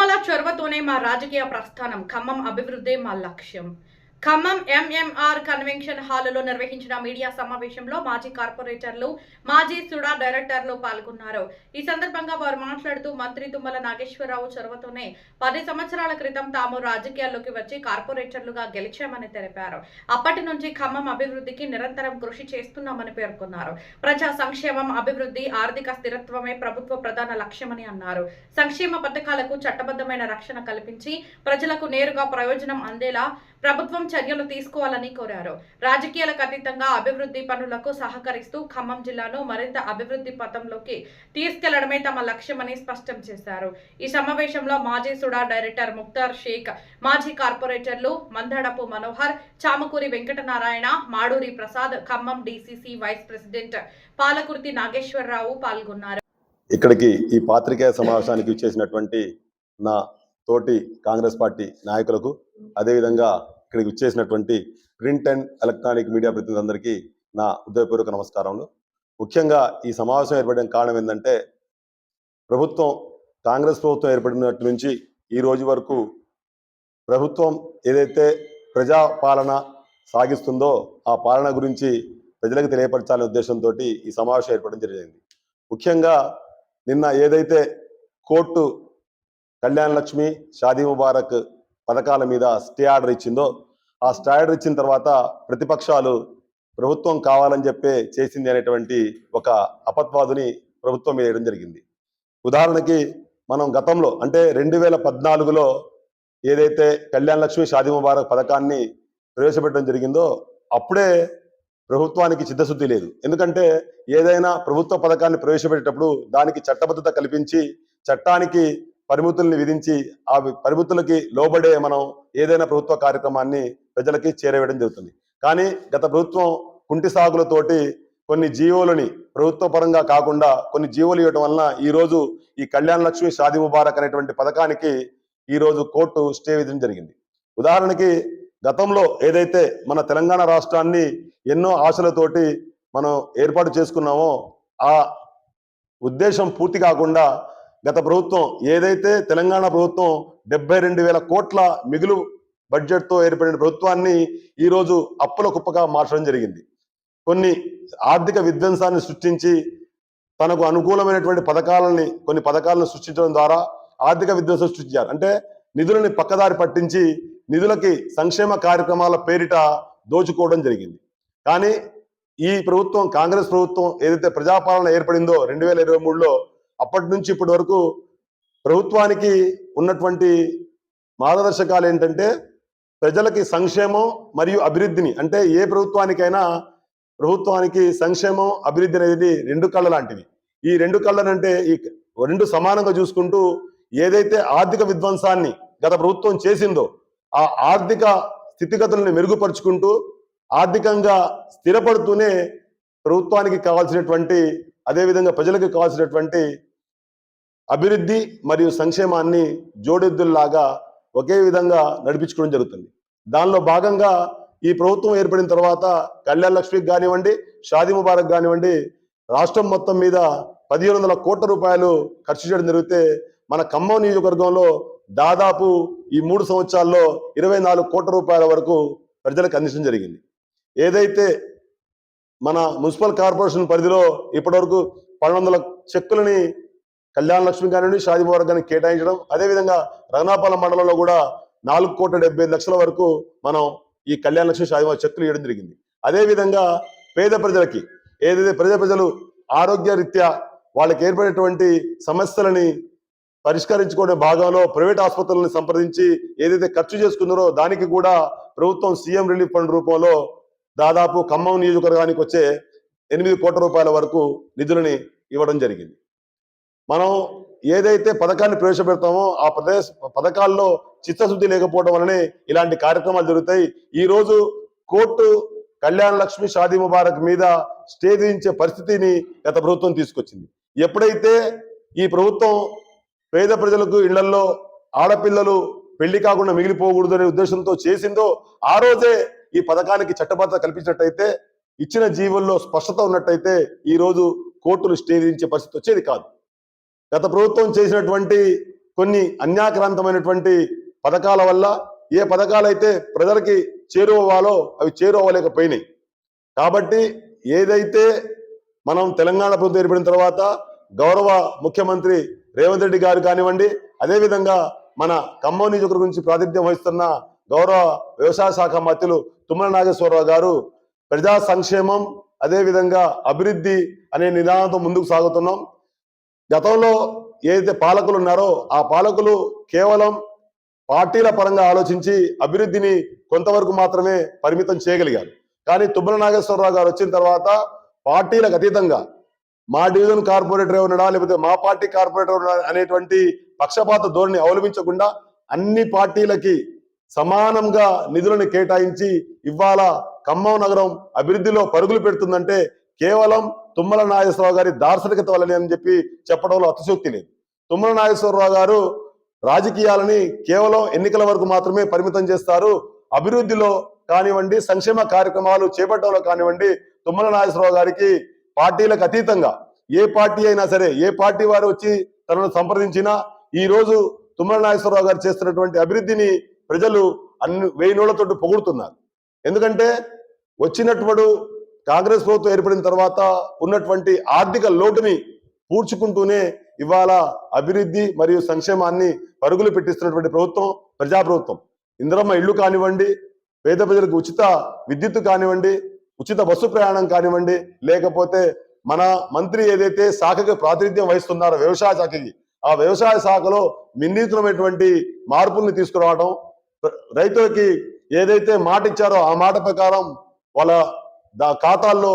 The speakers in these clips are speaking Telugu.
తుమ్మల చొరవతోనే మా రాజకీయ ప్రస్థానం, ఖమ్మం అభివృద్ధే మా లక్ష్యం. ఖమ్మం ఎంఎంఆర్ కన్వెన్షన్ హాలులో నిర్వహించిన మీడియా సమావేశంలో మాజీ కార్పొరేటర్లు, మాజీ సుడా డైరెక్టర్లు పాల్గొన్నారు. ఈ సందర్భంగా వారు మాట్లాడుతూ మంత్రి తుమ్మల నాగేశ్వరరావు చొరవతోనే 10 సంవత్సరాల క్రితం తాము రాజకీయాల్లోకి వచ్చి కార్పొరేటర్లుగా గెలిచామని తెలిపారు. అప్పటి నుంచి ఖమ్మం అభివృద్ధికి నిరంతరం కృషి చేస్తున్నామని పేర్కొన్నారు. ప్రజా సంక్షేమం, అభివృద్ధి, ఆర్థిక స్థిరత్వమే ప్రభుత్వ ప్రధాన లక్ష్యమని అన్నారు. సంక్షేమ పథకాలకు చట్టబద్ధమైన రక్షణ కల్పించి ప్రజలకు నేరుగా ప్రయోజనం అందేలా ప్రభుత్వం చర్యలు తీసుకోవాలని కోరారు. రాజకీయాలకు అతీతంగా అభివృద్ధి పనులకు సహకరిస్తూ ఖమ్మం జిల్లాను మరింత అభివృద్ధి పథంలోకి తీసుకెళ్లడమే తమ లక్ష్యమని స్పష్టం చేశారు. ఈ సమావేశంలో మాజీ సుడా డైరెక్టర్ ముక్తార్ షేక్, మాజీ కార్పొరేటర్లు Mandadapu Manohar, Chamakuri Venkatanarayana, Maduri Prasad, Khammam DCC vice president Palakurthi Nageswara Rao పాల్గొన్నారు. ఇక్కడికి ఈ పాత్రికేయ సమావేశానికి ఇచ్చేసినటువంటి నా తోటి కాంగ్రెస్ పార్టీ నాయకులకు, అదేవిధంగా ఇక్కడికి ఇచ్చేసినటువంటి ప్రింట్ అండ్ ఎలక్ట్రానిక్ మీడియా ప్రతినిధులందరికీ నా హృదయపూర్వక నమస్కారములు. ముఖ్యంగా ఈ సమావేశం ఏర్పడడానికి కారణం ఏంటంటే, కాంగ్రెస్ ప్రభుత్వం ఏర్పడినట్టు నుంచి ఈ రోజు వరకు ప్రభుత్వం ఏదైతే ప్రజాపాలన సాగిస్తుందో ఆ పాలన గురించి ప్రజలకు తెలియపరచాలనే ఉద్దేశంతో ఈ సమావేశం ఏర్పడడం జరిగింది. ముఖ్యంగా నిన్న ఏదైతే కోర్టు కళ్యాణ్ లక్ష్మి, షాదీ ముబారక్ పథకాల మీద స్టే ఆర్డర్ ఇచ్చిందో, ఆ స్టే ఆర్డర్ ఇచ్చిన తర్వాత ప్రతిపక్షాలు ప్రభుత్వం కావాలని చెప్పే చేసింది అనేటువంటి ఒక అపవాదుని ప్రభుత్వం మీద వేయడం జరిగింది. ఉదాహరణకి మనం గతంలో అంటే 2014లో ఏదైతే కళ్యాణ్ లక్ష్మి, షాదీ ముబారక్ పథకాన్ని ప్రవేశపెట్టడం జరిగిందో అప్పుడే ప్రభుత్వానికి చిత్తశుద్ధి లేదు. ఎందుకంటే ఏదైనా ప్రభుత్వ పథకాన్ని ప్రవేశపెట్టేటప్పుడు దానికి చట్టబద్ధత కల్పించి, చట్టానికి పరిమితుల్ని విధించి, ఆ పరిమితులకి లోబడే మనం ఏదైనా ప్రభుత్వ కార్యక్రమాన్ని ప్రజలకి చేరవేయడం జరుగుతుంది. కానీ గత ప్రభుత్వం కుంటి సాగులతోటి కొన్ని జీవోలని ప్రభుత్వ పరంగా కాకుండా కొన్ని జీవోలు ఇవ్వడం వలన ఈరోజు ఈ కళ్యాణ్ లక్ష్మి, షాదీ ముబారక్ అనేటువంటి పథకానికి ఈరోజు కోర్టు స్టే విధించడం జరిగింది. ఉదాహరణకి గతంలో ఏదైతే మన తెలంగాణ రాష్ట్రాన్ని ఎన్నో ఆశలతోటి మనం ఏర్పాటు చేసుకున్నామో ఆ ఉద్దేశం పూర్తి కాకుండా గత ప్రభుత్వం ఏదైతే తెలంగాణ ప్రభుత్వం 72,000 కోట్ల మిగులు బడ్జెట్తో ఏర్పడిన ప్రభుత్వాన్ని ఈరోజు అప్పుల కుప్పగా మార్చడం జరిగింది. కొన్ని ఆర్థిక విధ్వంసాన్ని సృష్టించి తనకు అనుకూలమైనటువంటి కొన్ని పథకాలను సృష్టించడం ద్వారా ఆర్థిక విధ్వంసం సృష్టించారు. అంటే నిధులని పక్కదారి పట్టించి నిధులకి సంక్షేమ కార్యక్రమాల పేరిట దోచుకోవడం జరిగింది. కానీ ఈ ప్రభుత్వం, కాంగ్రెస్ ప్రభుత్వం ఏదైతే ప్రజాపాలన ఏర్పడిందో 2023లో, అప్పటి నుంచి ఇప్పటి వరకు ప్రభుత్వానికి ఉన్నటువంటి మార్గదర్శకాలు ఏంటంటే ప్రజలకి సంక్షేమం మరియు అభివృద్ధిని, అంటే ఏ ప్రభుత్వానికి సంక్షేమం, అభివృద్ధి అనేది 2 కళ్ళ లాంటివి. ఈ 2 కళ్ళనంటే ఈ 2 సమానంగా చూసుకుంటూ ఏదైతే ఆర్థిక విధ్వంసాన్ని గత ప్రభుత్వం చేసిందో ఆ ఆర్థిక స్థితిగతులను మెరుగుపరుచుకుంటూ ఆర్థికంగా స్థిరపడుతూనే ప్రభుత్వానికి కావాల్సినటువంటి, అదేవిధంగా ప్రజలకు కావాల్సినటువంటి అభివృద్ధి మరియు సంక్షేమాన్ని జోడెద్దుల్లాగా ఒకే విధంగా నడిపించుకోవడం జరుగుతుంది. దానిలో భాగంగా ఈ ప్రభుత్వం ఏర్పడిన తర్వాత కళ్యాణ్ లక్ష్మికి కానివ్వండి, షాదీ ముబారక్ కానివ్వండి, రాష్ట్రం మొత్తం మీద 1,700 కోట్ల రూపాయలు ఖర్చు చేయడం జరిగితే మన ఖమ్మం నియోజకవర్గంలో దాదాపు ఈ 3 సంవత్సరాల్లో 24 కోట్ల రూపాయల వరకు ప్రజలకు అందించడం జరిగింది. ఏదైతే మన మున్సిపల్ కార్పొరేషన్ పరిధిలో ఇప్పటివరకు 1200 చెక్కులని కళ్యాణ్ లక్ష్మి కానివ్వండి, షాదీ ముబారక్ గాని కేటాయించడం, అదేవిధంగా రఘునాథపాలెం మండలంలో కూడా 4,75,00,000 వరకు మనం ఈ కళ్యాణ్ లక్ష్మి, షాదీ ముబారక్ చెక్కులు ఇవ్వడం జరిగింది. అదేవిధంగా పేద ప్రజలకి ఏదైతే ప్రజలు ఆరోగ్య రీత్యా వాళ్ళకి ఏర్పడేటువంటి సమస్యలని పరిష్కరించుకునే భాగంలో ప్రైవేట్ ఆసుపత్రులను సంప్రదించి ఏదైతే ఖర్చు చేసుకున్నారో దానికి కూడా ప్రభుత్వం సీఎం రిలీఫ్ ఫండ్ రూపంలో దాదాపు ఖమ్మం నియోజకవర్గానికి వచ్చే 8 కోట్ల రూపాయల వరకు నిధులని ఇవ్వడం జరిగింది. మనం ఏదైతే పథకాన్ని ప్రవేశపెడతామో ఆ పథకాల్లో చిత్తశుద్ధి లేకపోవడం వల్లనే ఇలాంటి కార్యక్రమాలు జరుగుతాయి. ఈ రోజు కోర్టు కళ్యాణ్ లక్ష్మి, షాదీ ముబారక్ మీద స్టే విధించే పరిస్థితిని గత ప్రభుత్వం తీసుకొచ్చింది. ఎప్పుడైతే ఈ ప్రభుత్వం పేద ప్రజలకు ఇళ్లలో ఆడపిల్లలు పెళ్లి కాకుండా మిగిలిపోకూడదు అనే ఉద్దేశంతో చేసిందో ఆ రోజే ఈ పథకానికి చట్టబద్ధత కల్పించినట్టయితే, ఇచ్చిన జీవుల్లో స్పష్టత ఉన్నట్టయితే ఈ రోజు కోర్టులు స్టే విధించే పరిస్థితి వచ్చేది కాదు. గత ప్రభుత్వం చేసినటువంటి కొన్ని అన్యాక్రాంతమైనటువంటి పథకాల వల్ల ఏ పథకాలైతే ప్రజలకి చేరువవ్వాలో అవి చేరువవ్వలేకపోయినాయి. కాబట్టి ఏదైతే మనం తెలంగాణ ప్రభుత్వం ఏర్పడిన తర్వాత గౌరవ ముఖ్యమంత్రి రేవంత్ రెడ్డి గారు కానివ్వండి, అదేవిధంగా మన ఖమ్మం నియోజకవర్గం గురించి ప్రాతినిధ్యం వహిస్తున్న గౌరవ వ్యవసాయ శాఖ మంత్రులు తుమ్మల నాగేశ్వరరావు గారు ప్రజా సంక్షేమం అదేవిధంగా అభివృద్ధి అనే నినాదంతో ముందుకు సాగుతున్నాం. గతంలో ఏదైతే పాలకులు ఉన్నారో ఆ పాలకులు కేవలం పార్టీల పరంగా ఆలోచించి అభివృద్ధిని కొంతవరకు మాత్రమే పరిమితం చేయగలిగారు. కానీ తుమ్మల నాగేశ్వరరావు గారు వచ్చిన తర్వాత పార్టీలకు అతీతంగా మా డివిజన్ కార్పొరేటర్ ఉన్నాడా లేకపోతే మా పార్టీ కార్పొరేటర్ ఉన్నాడా అనేటువంటి పక్షపాత ధోరణి అవలంబించకుండా అన్ని పార్టీలకి సమానంగా నిధులను కేటాయించి ఇవాళ ఖమ్మం నగరం అభివృద్ధిలో పరుగులు పెడుతుందంటే కేవలం తుమ్మల నాగేశ్వరరావు గారి దార్శనికత వల్లనే అని చెప్పి చెప్పడంలో అతిశయోక్తి లేదు. తుమ్మల నాగేశ్వరరావు గారు రాజకీయాలని కేవలం ఎన్నికల వరకు మాత్రమే పరిమితం చేస్తారు. అభివృద్ధిలో కానివ్వండి, సంక్షేమ కార్యక్రమాలు చేపట్టడంలో కానివ్వండి, తుమ్మల నాగేశ్వరరావు గారికి పార్టీలకు అతీతంగా ఏ పార్టీ అయినా సరే, ఏ పార్టీ వారు వచ్చి తనను సంప్రదించినా ఈ రోజు తుమ్మల నాగేశ్వరరావు గారు చేస్తున్నటువంటి అభివృద్ధిని ప్రజలు అన్ని వేయి నోళ్లతోటి పొగుడుతున్నారు. ఎందుకంటే వచ్చినప్పుడు కాంగ్రెస్ ప్రభుత్వం ఏర్పడిన తర్వాత ఉన్నటువంటి ఆర్థిక లోటుని పూడ్చుకుంటూనే ఇవాళ అభివృద్ధి మరియు సంక్షేమాన్ని పరుగులు పెట్టిస్తున్నటువంటి ప్రభుత్వం ప్రజాప్రభుత్వం. ఇందిరమ్మ ఇళ్లు కానివ్వండి, పేద ప్రజలకు ఉచిత విద్యుత్ కానివ్వండి, ఉచిత బస్సు ప్రయాణం కానివ్వండి, లేకపోతే మన మంత్రి ఏదైతే శాఖకి ప్రాతినిధ్యం వహిస్తున్నారో వ్యవసాయ శాఖకి, ఆ వ్యవసాయ శాఖలో వినూత్నమైనటువంటి మార్పుల్ని తీసుకురావడం, రైతులకి ఏదైతే మాట ఇచ్చారో ఆ మాట ప్రకారం వాళ్ళ ఖాతాల్లో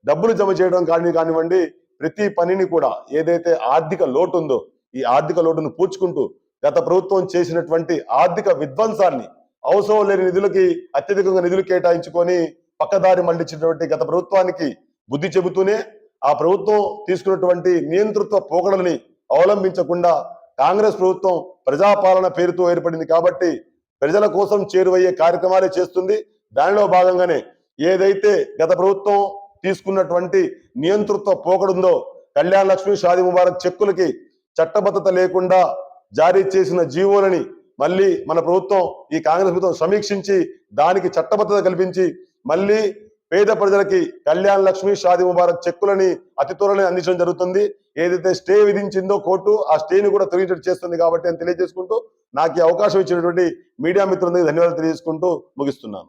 డబ్బులు జమ చేయడం కానివ్వండి, ప్రతి పనిని కూడా ఏదైతే ఆర్థిక లోటు ఉందో ఈ ఆర్థిక లోటును పూడ్చుకుంటూ గత ప్రభుత్వం చేసినటువంటి ఆర్థిక విధ్వంసాన్ని, అవసరం లేని నిధులకి అత్యధికంగా నిధులు కేటాయించుకొని పక్కదారి మళ్లించినటువంటి గత ప్రభుత్వానికి బుద్ధి చెబుతూనే ఆ ప్రభుత్వం తీసుకున్నటువంటి నియంతృత్వ పోకడలని అవలంబించకుండా కాంగ్రెస్ ప్రభుత్వం ప్రజాపాలన పేరుతో ఏర్పడింది కాబట్టి ప్రజల కోసం చేరువయ్యే కార్యక్రమాలే చేస్తుంది. దానిలో భాగంగానే ఏదైతే గత ప్రభుత్వం తీసుకున్నటువంటి నియంతృత్వ పోకడుందో, కళ్యాణ లక్ష్మి, షాదీ ముబారక్ చెక్కులకి చట్టబద్ధత లేకుండా జారీ చేసిన జీవోలని మళ్ళీ మన ప్రభుత్వం, ఈ కాంగ్రెస్ ప్రభుత్వం సమీక్షించి దానికి చట్టబద్ధత కల్పించి మళ్ళీ పేద ప్రజలకి కళ్యాణ లక్ష్మి, షాదీ ముబారక్ చెక్కులని అతి త్వరలో అందించడం జరుగుతుంది. ఏదైతే స్టే విధించిందో కోర్టు, ఆ స్టేని కూడా తొలగించేట్టు చేస్తుంది కాబట్టి అని తెలియజేసుకుంటూ నాకు ఈ అవకాశం ఇచ్చినటువంటి మీడియా మిత్రులందరికీ ధన్యవాదాలు తెలియజేసుకుంటూ ముగిస్తున్నాను.